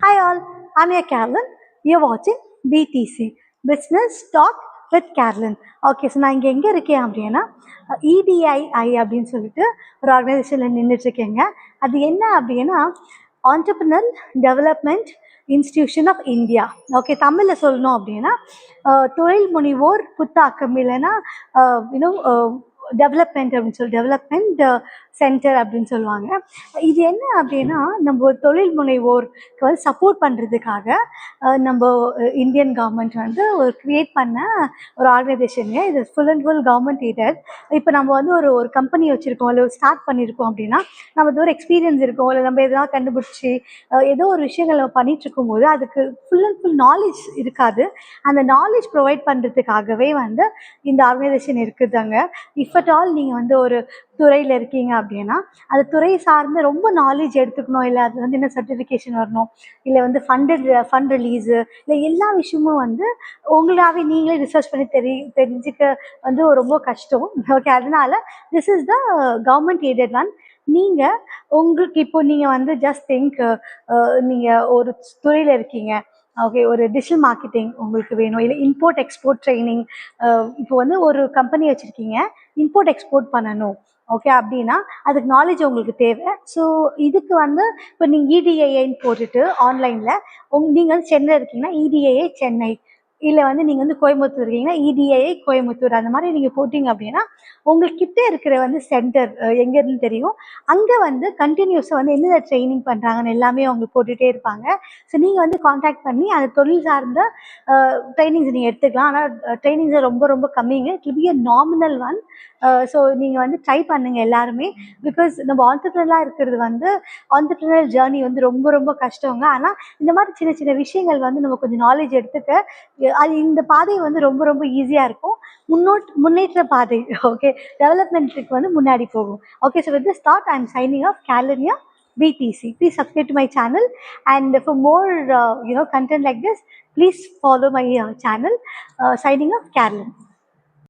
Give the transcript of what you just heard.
Hi all, I'm your Carolyn. You're watching BTC, Business Talk with Carolyn. Okay, so நான் இங்கே எங்கே இருக்கேன் அப்படின்னா EDII அப்படின்னு சொல்லிட்டு ஒரு ஆர்கனைசேஷனில் நின்றுட்டுருக்கேங்க. அது என்ன அப்படின்னா entrepreneur development institution of India. Okay, தமிழில் சொல்லணும் அப்படின்னா தொழில் முனைவோர் புத்தாக்கம், இல்லைன்னா டெவலப்மெண்ட் அப்படின்னு சொல்லி டெவலப்மெண்ட் சென்டர் அப்படின்னு சொல்லுவாங்க. இது என்ன அப்படின்னா நம்ம தொழில் முனைவோருக்கு வந்து சப்போர்ட் பண்ணுறதுக்காக நம்ம இந்தியன் கவர்மெண்ட் வந்து ஒரு க்ரியேட் பண்ண ஒரு ஆர்கனைசேஷனுங்க. இது full and full government aided. இப்போ நம்ம வந்து ஒரு கம்பெனி வச்சுருக்கோம், இல்லை ஸ்டார்ட் பண்ணியிருக்கோம் அப்படின்னா நமக்கு ஒரு எக்ஸ்பீரியன்ஸ் இருக்கும், இல்லை நம்ம எதனா கண்டுபிடிச்சி ஏதோ ஒரு விஷயங்கள் நம்ம பண்ணிகிட்டு இருக்கும்போது அதுக்கு ஃபுல் அண்ட் ஃபுல் நாலேஜ் இருக்காது. அந்த நாலேஜ் ப்ரொவைட் பண்ணுறதுக்காகவே வந்து இந்த ஆர்கனைசேஷன் இருக்குதாங்க. இஃப் அட் ஆல் நீங்கள் வந்து ஒரு துறையில் இருக்கீங்க அப்படின்னா அந்த துறை சார்ந்து ரொம்ப நாலேஜ் எடுத்துக்கணும், இல்லை அது வந்து என்ன சர்டிஃபிகேஷன் வரணும், இல்லை வந்து ஃபண்ட் ரிலீஸு, இல்லை எல்லா விஷயமும் வந்து உங்களாகவே நீங்களே ரிசர்ச் பண்ணி தெரிஞ்சுக்க வந்து ரொம்ப கஷ்டம். ஓகே, அதனால this is the government aided one. நீங்கள் உங்களுக்கு இப்போ நீங்கள் வந்து ஜஸ்ட் திங்க், நீங்கள் ஒரு துறையில் இருக்கீங்க, ஓகே, ஒரு டிஜிட்டல் மார்க்கெட்டிங் உங்களுக்கு வேணும், இல்லை இம்போர்ட் எக்ஸ்போர்ட் ட்ரைனிங், இப்போ வந்து ஒரு கம்பெனி வச்சுருக்கீங்க, இம்போர்ட் எக்ஸ்போர்ட் பண்ணணும், ஓகே, அப்படின்னா அதுக்கு நாலேஜ் உங்களுக்கு தேவை. ஸோ இதுக்கு வந்து இப்போ நீங்கள் இடிஐஐன்னு போட்டுட்டு ஆன்லைனில் நீங்கள் வந்து சென்னை இருக்கீங்கன்னா இடிஐஐ சென்னை, இல்லை வந்து நீங்கள் வந்து கோயம்புத்தூர் இருக்கீங்கன்னா இடிஐஐ கோயம்புத்தூர், அந்த மாதிரி நீங்கள் போட்டிங்க அப்படின்னா உங்கள்கிட்ட இருக்கிற வந்து சென்டர் எங்கேருந்து தெரியும். அங்கே வந்து கண்டினியூஸாக வந்து என்னென்ன ட்ரைனிங் பண்ணுறாங்கன்னு எல்லாமே அவங்க போட்டுகிட்டே இருப்பாங்க. ஸோ நீங்கள் வந்து காண்டாக்ட் பண்ணி அந்த தொழில் சார்ந்த ட்ரைனிங்ஸ் நீங்கள் எடுத்துக்கலாம். ஆனால் ட்ரைனிங்ஸ் ரொம்ப ரொம்ப கம்மிங்க. It will be a nominal one. So நீங்கள் வந்து ட்ரை பண்ணுங்கள் எல்லாருமே. பிகாஸ் நம்ம ஆண்டர்பிரினராக இருக்கிறது வந்து ஆண்டர்பிரினர் ஜேர்னி வந்து ரொம்ப ரொம்ப கஷ்டங்க. ஆனால் இந்த மாதிரி சின்ன சின்ன விஷயங்கள் வந்து நம்ம கொஞ்சம் நாலேஜ் எடுத்துக்க அது இந்த பாதை வந்து ரொம்ப ரொம்ப ஈஸியாக இருக்கும். முன்னேற்ற பாதை. ஓகே, டெவலப்மெண்ட்டுக்கு வந்து முன்னாடி போகும். Okay, so with this thought I am signing off Carolyn BTC. Please subscribe to my channel, and for more content like this, please follow my channel. Signing off, Carolyn.